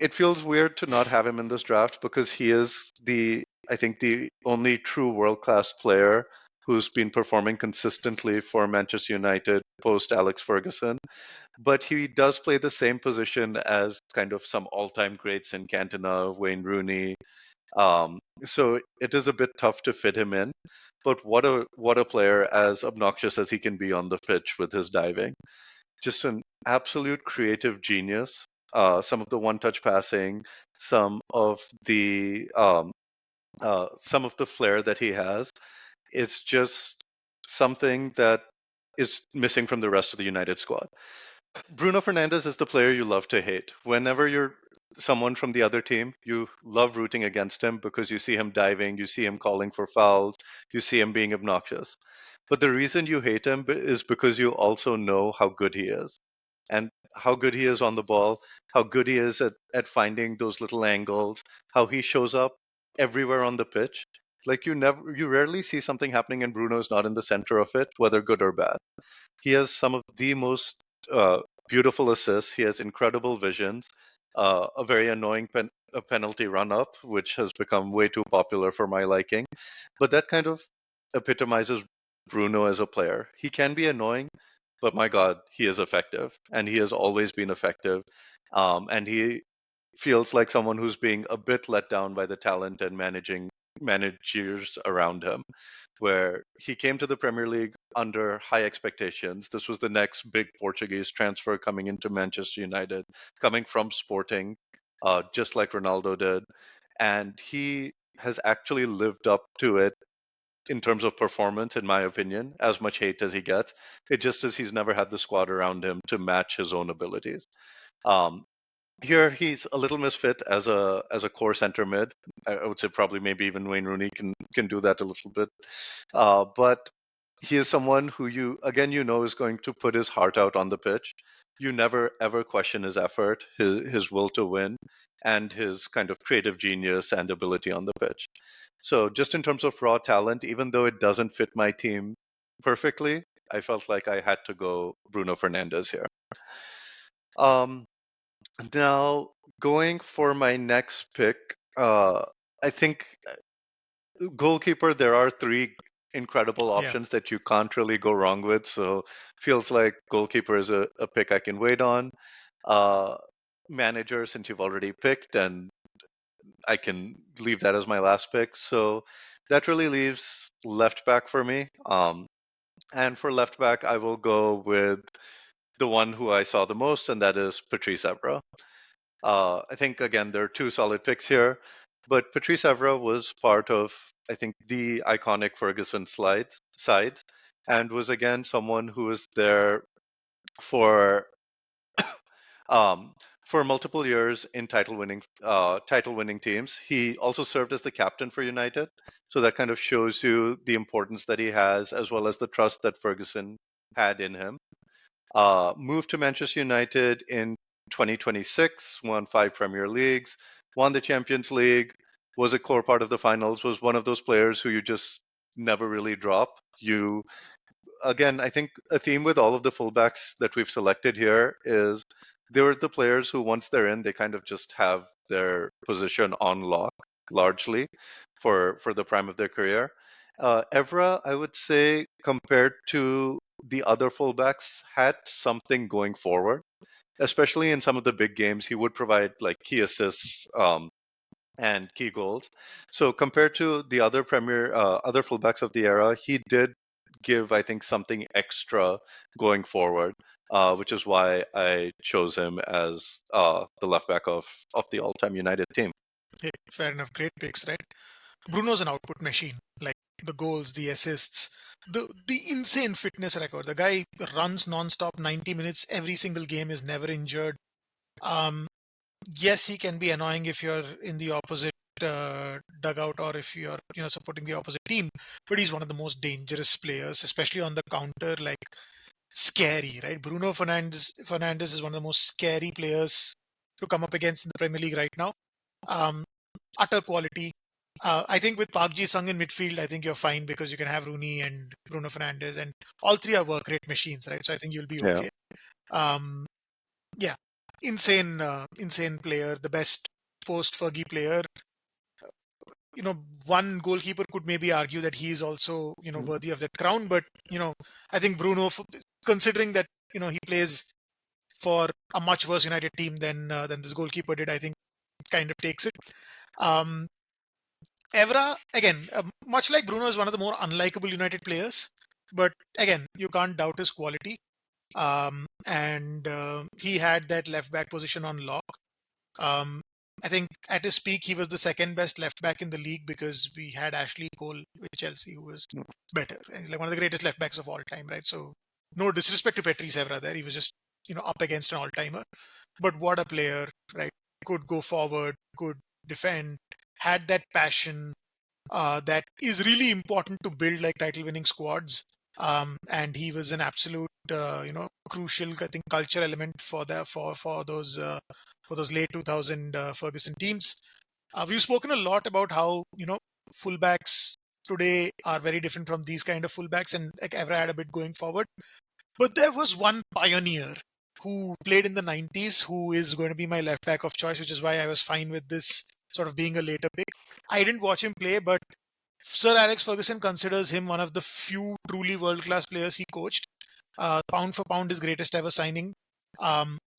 it feels weird to not have him in this draft because he is I think the only true world class player who's been performing consistently for Manchester United post Alex Ferguson. But he does play the same position as kind of some all time greats in Cantona, Wayne Rooney. So it is a bit tough to fit him in. But what a player, as obnoxious as he can be on the pitch with his diving. Just an absolute creative genius. Some of the one-touch passing, some of the flair that he has It's just something that is missing from the rest of the United squad. Bruno Fernandes is the player you love to hate. Whenever you're someone from the other team, you love rooting against him because you see him diving, you see him calling for fouls, you see him being obnoxious. But the reason you hate him is because you also know how good he is and how good he is on the ball, how good he is at finding those little angles, how he shows up everywhere on the pitch. Like you rarely see something happening and Bruno's not in the center of it, whether good or bad. He has some of the most uh, beautiful assists. He has incredible visions. A very annoying a penalty run up, which has become way too popular for my liking. But that kind of epitomizes Bruno as a player. He can be annoying, but my God, he is effective, and he has always been effective. And he feels like someone who's being a bit let down by the talent and managers around him, where he came to the Premier League under high expectations. This was the next big Portuguese transfer coming into Manchester United, coming from Sporting, just like Ronaldo did. And he has actually lived up to it in terms of performance, in my opinion, as much hate as he gets. It just is he's never had the squad around him to match his own abilities. Um, Here he's a little misfit as a core center mid. I would say probably maybe even Wayne Rooney can do that a little bit. But he is someone who you know is going to put his heart out on the pitch. You never ever question his effort, his will to win, and his kind of creative genius and ability on the pitch. So just in terms of raw talent, even though it doesn't fit my team perfectly, I felt like I had to go Bruno Fernandes here. Um, Now, going for my next pick, I think goalkeeper, there are three incredible Yeah. options that you can't really go wrong with. So feels like goalkeeper is a pick I can wait on. Uh, Manager, since you've already picked, and I can leave that as my last pick. So that really leaves left back for me. And for left back, I will go with the one who I saw the most, and that is Patrice Evra. I think again there are two solid picks here, but Patrice Evra was part of I think the iconic Ferguson side, and was again someone who was there for um, for multiple years in title winning teams. He also served as the captain for United, so that kind of shows you the importance that he has, as well as the trust that Ferguson had in him. Moved to Manchester United in 2026, won 5 Premier Leagues, won the Champions League, was a core part of the finals, was one of those players who you just never really drop. You Again, I think a theme with all of the fullbacks that we've selected here is they're the players who, once they're in, they kind of just have their position on lock largely for the prime of their career. Evra, I would say, compared to the other fullbacks, had something going forward, especially in some of the big games. He would provide like key assists, and key goals. So compared to the other fullbacks of the era, he did give, I think, something extra going forward, which is why I chose him as the left back of the all-time United team. Hey, fair enough. Great picks, right? Bruno's an output machine. Like the goals, the assists, the insane fitness record. The guy runs non-stop 90 minutes every single game, is never injured. Um, yes, he can be annoying if you're in the opposite dugout, or if you're supporting the opposite team. But he's one of the most dangerous players, especially on the counter. Like scary, right? Bruno Fernandes is one of the most scary players to come up against in the Premier League right now. Um, Utter quality. I think with Park Ji-sung in midfield, I think you're fine because you can have Rooney and Bruno Fernandes, and all three are work rate machines, right? So I think you'll be Yeah. okay. Um, yeah, insane player, the best post Fergie player. One goalkeeper could maybe argue that he is also worthy of that crown, but I think Bruno, considering that he plays for a much worse United team than this goalkeeper did, I think kind of takes it. Um, Evra, again, much like Bruno, is one of the more unlikable United players, but again, you can't doubt his quality. And he had that left back position on lock. Um, I think at his peak, he was the second best left back in the league because we had Ashley Cole with Chelsea, who was better. He's like one of the greatest left backs of all time, right? So no disrespect to Patrice Evra there. He was just, up against an all timer. But what a player, right? Could go forward, could defend, had that passion, that is really important to build like title winning squads. And he was an absolute, crucial, I think, culture element for those late 2000 Ferguson teams. We've spoken a lot about how, fullbacks today are very different from these kind of fullbacks, and like Evra had a bit going forward. But there was one pioneer who played in the 90s who is going to be my left back of choice, which is why I was fine with this sort of being a later pick. I didn't watch him play, but Sir Alex Ferguson considers him one of the few truly world class players he coached. Pound for pound, his greatest ever signing.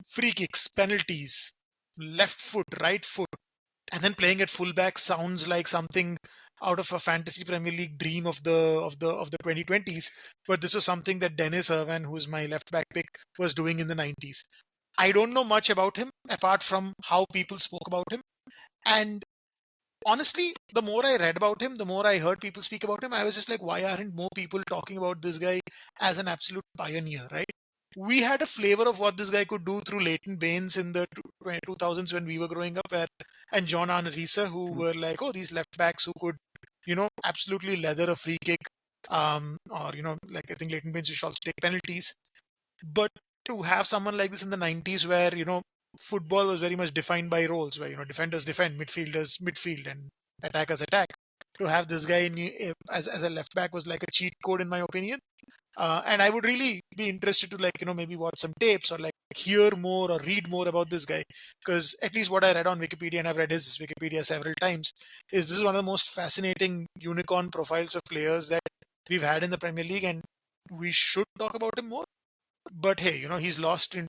Free kicks, penalties, left foot, right foot, and then playing at fullback sounds like something out of a fantasy Premier League dream of the 2020s. But this was something that Dennis Irwin, who's my left back pick, was doing in the 90s. I don't know much about him apart from how people spoke about him. And honestly, the more I read about him, the more I heard people speak about him, I was just like, why aren't more people talking about this guy as an absolute pioneer, right? We had a flavor of what this guy could do through Leighton Baines in the 2000s when we were growing up, and John Arnerisa, who were like, oh, these left backs who could, absolutely leather a free kick, or, like I think Leighton Baines should also take penalties. But to have someone like this in the 90s where, football was very much defined by roles, where, defenders defend, midfielders midfield, and attackers attack. To have this guy as a left back was like a cheat code, in my opinion. And I would really be interested to, like, maybe watch some tapes or like hear more or read more about this guy. Because at least what I read on Wikipedia, and I've read his Wikipedia several times, is this is one of the most fascinating unicorn profiles of players that we've had in the Premier League, and we should talk about him more. But hey, he's lost in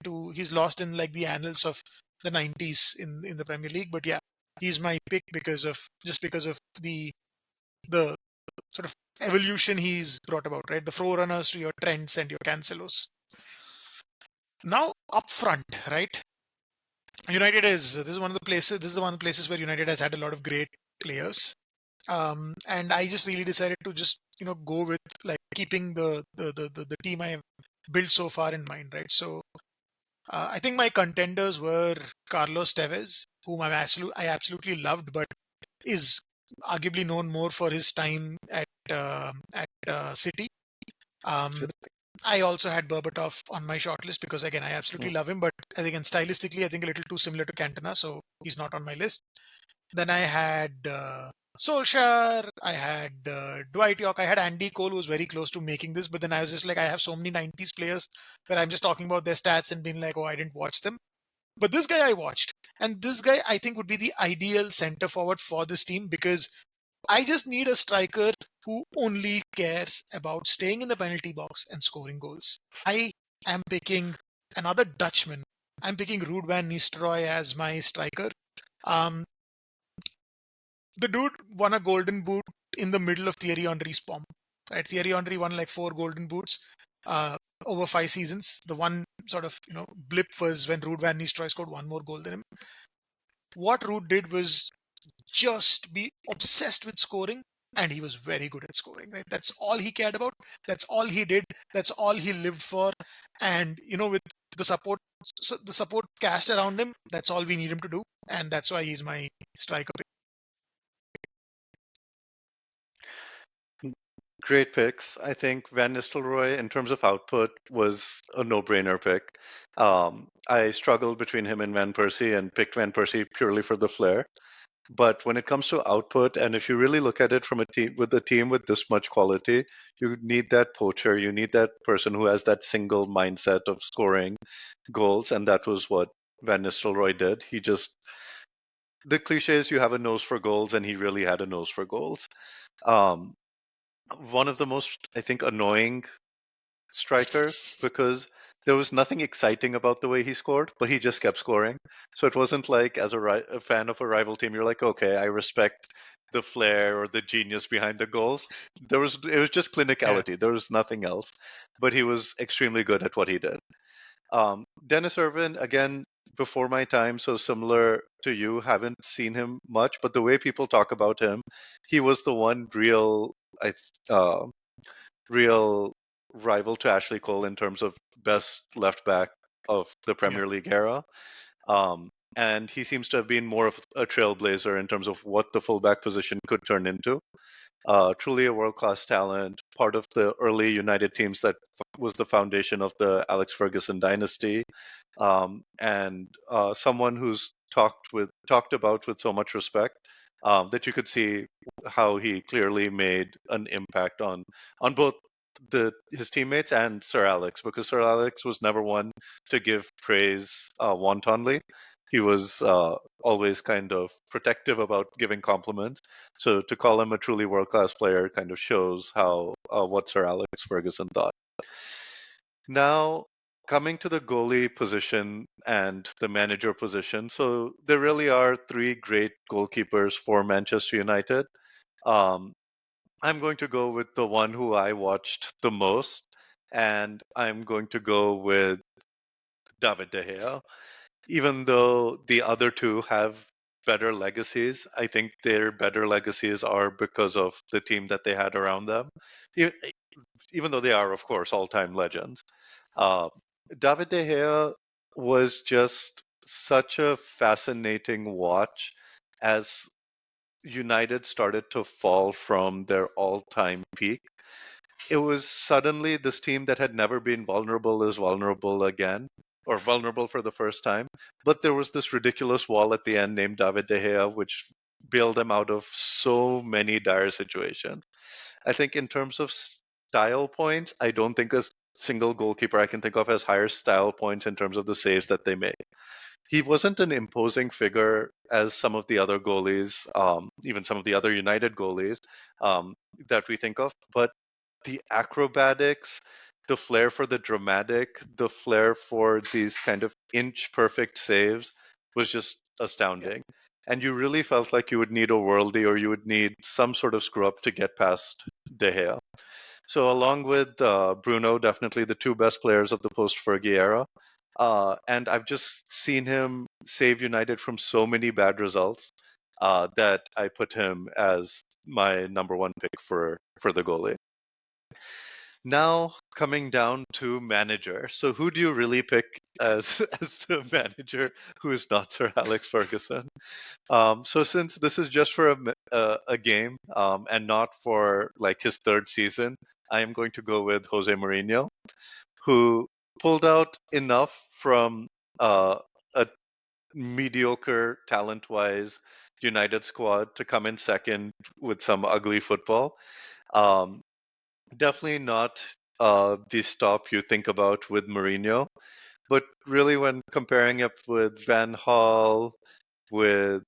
like the annals of the 90s in the Premier League. But yeah, he's my pick because of the sort of evolution he's brought about, right? The forerunners to your Trents and your Cancelos. Now up front, right? United is this is one of the places. This is one of the places where United has had a lot of great players. And I just really decided to just go with like keeping the team I have built so far in mind, right? So I think my contenders were Carlos Tevez, whom I absolutely loved, but is arguably known more for his time at City. Um, I also had Berbatov on my shortlist because again I absolutely love him, but I think stylistically I think a little too similar to Cantona, so he's not on my list. Then I had Solskjaer, I had Dwight York, I had Andy Cole, who was very close to making this, but then I was just like, I have so many 90s players where I'm just talking about their stats and being like, oh, I didn't watch them. But this guy I watched. And this guy I think would be the ideal center forward for this team because I just need a striker who only cares about staying in the penalty box and scoring goals. I am picking another Dutchman. I'm picking Ruud van Nistelrooy as my striker. Um, the dude won a golden boot in the middle of Thierry Henry's pomp. Right? Thierry Henry won like 4 golden boots over 5 seasons. The one sort of blip was when Ruud van Nistelrooy scored one more goal than him. What Ruud did was just be obsessed with scoring, and he was very good at scoring. Right? That's all he cared about. That's all he did. That's all he lived for. And with the support cast around him, that's all we need him to do, and that's why he's my striker pick. Great picks. I think Van Nistelrooy, in terms of output, was a no-brainer pick. I struggled between him and Van Persie and picked Van Persie purely for the flair. But when it comes to output, and if you really look at it from a team with this much quality, you need that poacher. You need that person who has that single mindset of scoring goals, and that was what Van Nistelrooy did. The cliche is you have a nose for goals, and he really had a nose for goals. Um, One of the most, I think, annoying strikers because there was nothing exciting about the way he scored, but he just kept scoring. So it wasn't like, as a fan of a rival team, you're like, okay, I respect the flair or the genius behind the goals. It was just Yeah. clinicality. There was nothing else, but he was extremely good at what he did. Dennis Irwin, again, before my time, so similar to you, haven't seen him much, but the way people talk about him, he was the one real rival to Ashley Cole in terms of best left back of the Yeah, Premier League era. And he seems to have been more of a trailblazer in terms of what the fullback position could turn into. Truly a world class talent, part of the early United teams that was the foundation of the Alex Ferguson dynasty, and someone who's talked about with so much respect, that you could see how he clearly made an impact on both his teammates and Sir Alex, because Sir Alex was never one to give praise wantonly. He was always kind of protective about giving compliments. So to call him a truly world class player kind of shows how what Sir Alex Ferguson thought. Now, coming to the goalie position and the manager position, so there really are three great goalkeepers for Manchester United. Um, I'm going to go with the one who I watched the most, and I'm going to go with David De Gea. Even though the other two have better legacies, I think their better legacies are because of the team that they had around them, E- even though they are, of course, all-time legends. Uh, David De Gea was just such a fascinating watch as United started to fall from their all-time peak. It was suddenly this team that had never been vulnerable is vulnerable again, or vulnerable for the first time. But there was this ridiculous wall at the end named David De Gea, which bailed them out of so many dire situations. I think in terms of style points, I don't think a single goalkeeper I can think of has higher style points in terms of the saves that they make. He wasn't an imposing figure as some of the other goalies, even some of the other United goalies that we think of, but the acrobatics, the flair for the dramatic, the flair for these kind of inch perfect saves was just yeah. astounding. And you really felt like you would need a worldie or you would need some sort of screw up to get past De Gea. So, along with Bruno, definitely the two best players of the post Fergie era. And I've just seen him save United from so many bad results that I put him as my number one pick for the goalie. Now coming down to manager. So who do you really pick as as the manager who is not Sir Alex Ferguson? So since this is just for a game and not for like his third season, I am going to go with Jose Mourinho, who pulled out enough from a mediocre talent-wise United squad to come in second with some ugly football. Um, Definitely not the stop you think about with Mourinho, but really when comparing it with Van Hal, with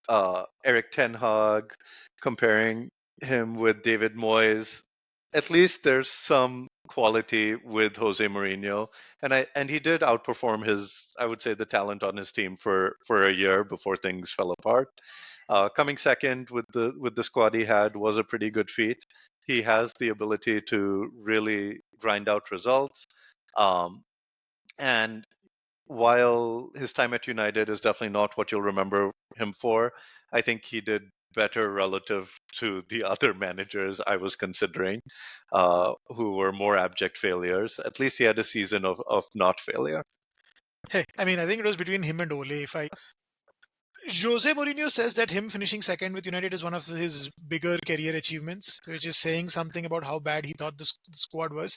Eric Ten Hag, comparing him with David Moyes, at least there's some quality with Jose Mourinho, and he did outperform his, I would say, the talent on his team for a year before things fell apart. Coming second with the squad he had was a pretty good feat. He has the ability to really grind out results, um, and while his time at United is definitely not what you'll remember him for, I think he did better relative to the other managers I was considering, who were more abject failures. At least he had a season of not failure. Hey, I mean, I think it was between him and Ole. If I Jose Mourinho says that him finishing second with United is one of his bigger career achievements, which is saying something about how bad he thought the squad was.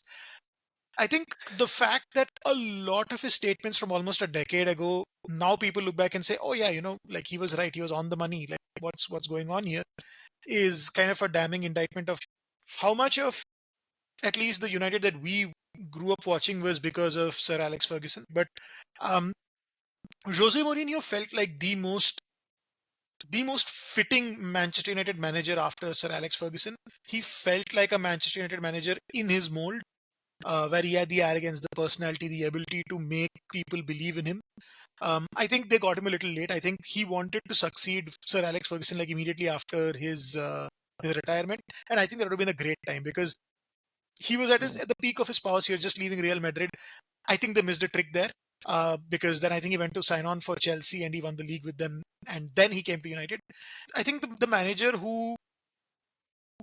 I think the fact that a lot of his statements from almost a decade ago, now people look back and say, "Oh yeah, like he was right. He was on the money. Like what's going on here?" is kind of a damning indictment of how much of at least the United that we grew up watching was because of Sir Alex Ferguson. But um, Jose Mourinho felt like the most fitting Manchester United manager after Sir Alex Ferguson. He felt like a Manchester United manager in his mold, where he had the arrogance, the personality, the ability to make people believe in him. I think they got him a little late. I think he wanted to succeed Sir Alex Ferguson like immediately after his retirement, and I think that would have been a great time because he was at Mm. the peak of his powers. He was just leaving Real Madrid. I think they missed a trick there. because then I think he went to sign on for Chelsea and he won the league with them, and then he came to United. I think the manager who,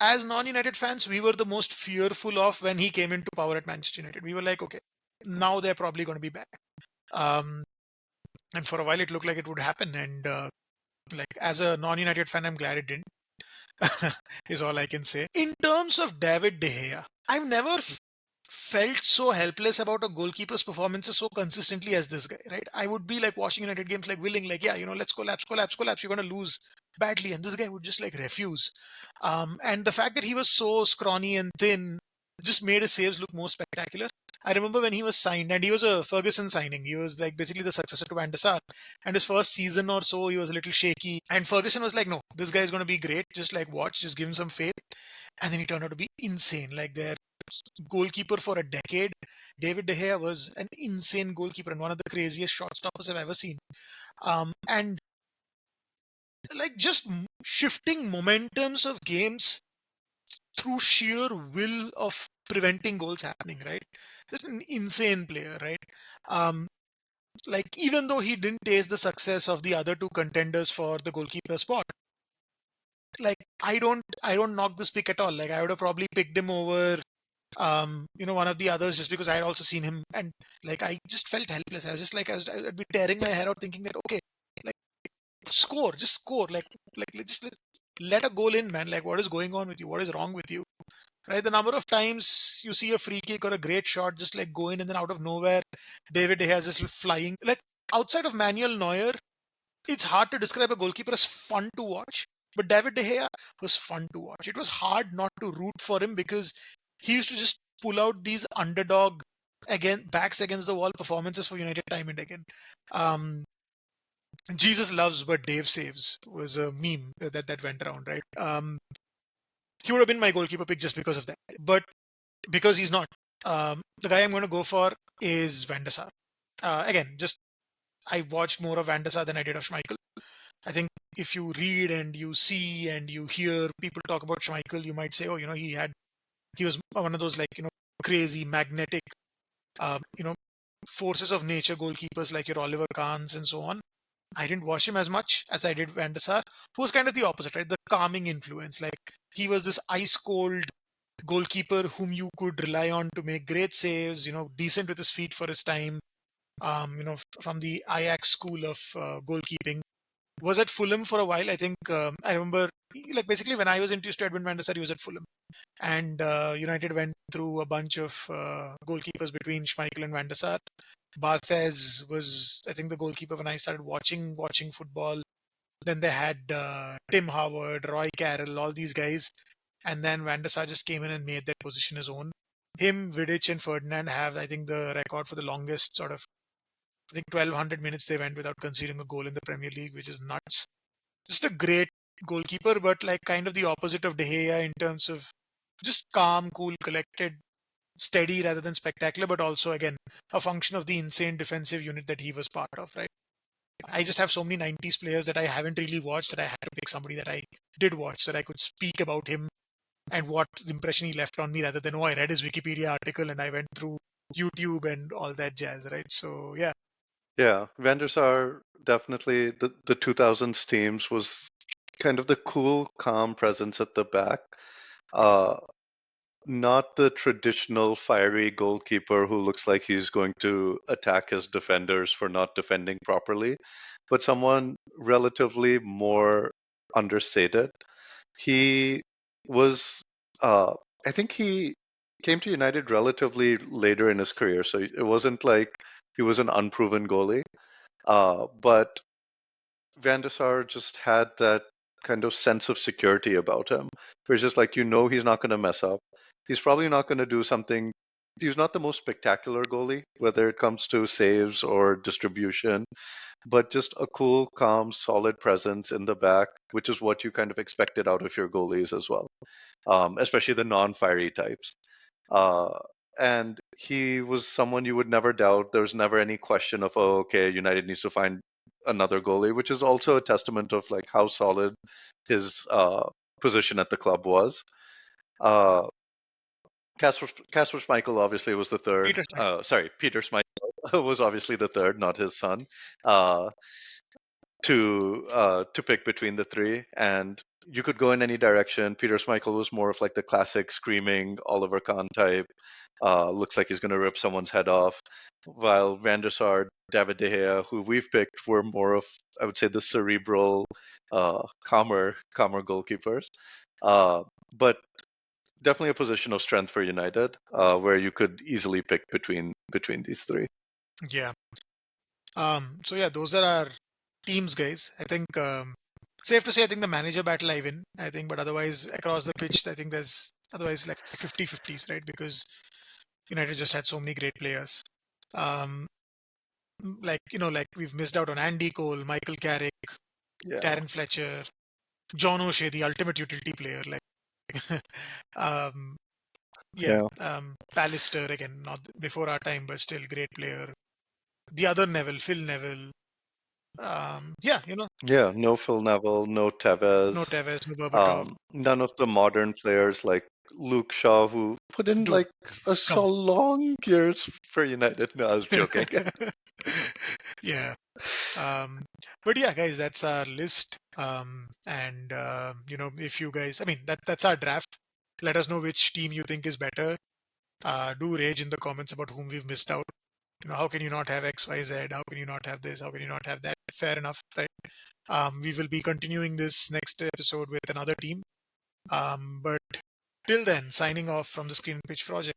as non-United fans, we were the most fearful of when he came into power at Manchester United. We were like, okay, now they're probably going to be back. Um, and for a while, it looked like it would happen. And like as a non-United fan, I'm glad it didn't. Is all I can say. In terms of David De Gea, I've never felt so helpless about a goalkeeper's performances so consistently as this guy, right? I would be like watching United games like willing, like, yeah, let's collapse, collapse, collapse. You're going to lose badly. And this guy would just like refuse. And the fact that he was so scrawny and thin just made his saves look more spectacular. I remember when he was signed, and he was a Ferguson signing. He was like basically the successor to Van der Sar. And his first season or so, he was a little shaky. And Ferguson was like, no, this guy is going to be great. Just like watch, just give him some faith. And then he turned out to be insane. Like their goalkeeper for a decade, David De Gea was an insane goalkeeper and one of the craziest shot stoppers I've ever seen. And like just shifting momentums of games through sheer will of preventing goals happening, right? Just an insane player, right? Um, like even though he didn't taste the success of the other two contenders for the goalkeeper spot, like I don't knock this pick at all. Like I would have probably picked him over one of the others just because I had also seen him, and like I just felt helpless. I was just like I'd be tearing my hair out thinking that okay, like score, just score, like just let a goal in, man. Like what is going on with you? What is wrong with you? Right? The number of times you see a free kick or a great shot just like go in and then out of nowhere, David De Gea is just flying. Like outside of Manuel Neuer, it's hard to describe a goalkeeper as fun to watch, but David De Gea was fun to watch. It was hard not to root for him because he used to just pull out these underdog again backs against the wall performances for United time and again. Um, Jesus loves but Dave saves was a meme that went around, right? He would have been my goalkeeper pick just because of that, but because he's not, the guy I'm going to go for is Van der Sar. Again, just I watched more of Van der Sar than I did of Schmeichel. I think if you read and you see and you hear people talk about Schmeichel, you might say, oh, he was one of those like, crazy magnetic, uh, you know, forces of nature goalkeepers like your Oliver Kahns and so on. I didn't watch him as much as I did Van der Sar, who was kind of the opposite, right? The calming influence. Like he was this ice cold goalkeeper whom you could rely on to make great saves, decent with his feet for his time, from the Ajax school of goalkeeping. Was at Fulham for a while. I think I remember, like basically when I was introduced to Edwin van der Sar, he was at Fulham, and United went through a bunch of goalkeepers between Schmeichel and van der Sar. Barthez was, I think, the goalkeeper when I started watching football. Then they had Tim Howard, Roy Carroll, all these guys, and then van der Sar just came in and made that position his own. Him, Vidic, and Ferdinand have, I think, the record for the longest sort of. I think 1,200 minutes they went without conceding a goal in the Premier League, which is nuts. Just a great goalkeeper, but like kind of the opposite of De Gea in terms of just calm, cool, collected, steady rather than spectacular, but also again a function of the insane defensive unit that he was part of, right? I just have so many 90s players that I haven't really watched that I had to pick somebody that I did watch so that I could speak about him and what impression he left on me rather than, oh, I read his Wikipedia article and I went through YouTube and all that jazz, right? So, yeah. Yeah, Van der Sar definitely the 2000s teams was kind of the cool, calm presence at the back. Uh, Not the traditional fiery goalkeeper who looks like he's going to attack his defenders for not defending properly, but someone relatively more understated. He was, I think he came to United relatively later in his career, so it wasn't like he was an unproven goalie. But Van der Sar just had that kind of sense of security about him, where it's just like he's not going to mess up. He's probably not going to do something. He's not the most spectacular goalie, whether it comes to saves or distribution, but just a cool, calm, solid presence in the back, which is what you kind of expected out of your goalies as well, especially the non-fiery types. Uh, and he was someone you would never doubt. There was never any question of, oh, okay, United needs to find another goalie, which is also a testament of like how solid his position at the club was. Uh, Kasper Schmeichel obviously was the third. Peter Schmeichel. Sorry, Peter Schmeichel. was obviously the third, not his son, uh, to pick between the three, and you could go in any direction. Peter Schmeichel was more of like the classic screaming Oliver Kahn type. Looks like he's going to rip someone's head off. While Van der Sar, David De Gea, who we've picked, were more of, I would say, the cerebral, calmer goalkeepers. But definitely a position of strength for United, where you could easily pick between these three. Yeah. So yeah, those are our teams, guys. I think safe to say, I think the manager battle I win. I think, but otherwise across the pitch, I think there's otherwise like 50-50s, right? Because United just had so many great players. Um, like like we've missed out on Andy Cole, Michael Carrick, Yeah, Darren Fletcher, John O'Shea, the ultimate utility player. Like, um, yeah, yeah, Pallister again, not before our time, but still great player. The other Neville, Phil Neville. Yeah, yeah. No Phil Neville, no no Tevez. Tevez, no Berbatov. None of the modern players like Luke Shaw, who put in Dude, like a come so long years for United. No, I was on. joking. Yeah. But yeah, guys, that's our list. And if you guys, I mean, that's our draft. Let us know which team you think is better. Do rage in the comments about whom we've missed out. How can you not have X, Y, Z? How can you not have this? How can you not have that? Fair enough, right? We will be continuing this next episode with another team. But till then, signing off from the Screen Pitch Project.